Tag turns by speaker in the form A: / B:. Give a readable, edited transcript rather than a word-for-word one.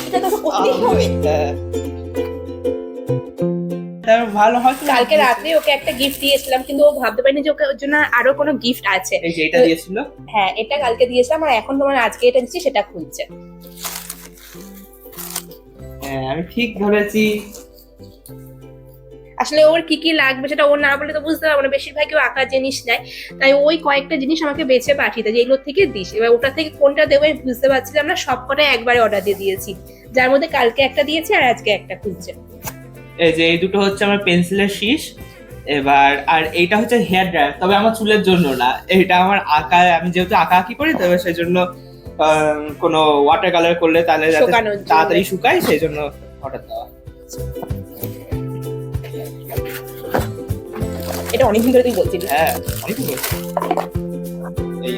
A: এটা তো করতেই হবে।
B: ভালো হয়।
A: কালকে রাত্রে ওকে একটা গিফট দিয়েছিলাম, কিন্তু ও ভাবতে পারিনি যে ওকে ওর জন্য আরো কোনো গিফট আছে।
B: এই যে এটা দিয়েছিল,
A: হ্যাঁ এটা কালকে দিয়েছিলাম, আর এখন তোমার আজকে এটা দিচ্ছি, সেটা খুলছে।
B: হ্যাঁ আমি ঠিক ধরেছি।
A: আসলে ওর কি কি লাগবে সেটা ও না বলে তো বুঝতে পারবো না, বেশিরভাগই ও আঁকার জিনিস নেয়, তাই ওই কয়েকটা জিনিস আমাকে বেছে পাঠিয়ে দেয় যে এগুলোর থেকে দিস। এবার ওটা থেকে কোনটা দেবো আমি বুঝতে পারছিলাম না, সব কটা একবারে অর্ডার দিয়ে দিয়েছি, যার মধ্যে কালকে একটা দিয়েছি আর আজকে একটা খুলছে।
B: এই যে এই দুটো হচ্ছে আমার পেন্সিলের শীষ, এবার আর এইটা হচ্ছে হেয়ার ড্রায়ার, তবে আমার চুলের জন্য না, এটা আমার আঁকা, আমি যেহেতু আঁকি করি তবে সেই জন্য কোনো ওয়াটার কালার করলে তাহলে যাতে
A: শুকানোর জন্য।
B: তাড়াতাড়ি শুকায় সেই জন্য অর্ডার দেওয়া।
A: এটা অনেকদিন ধরে তুই বলছিলি।
B: হ্যাঁ অনেক এই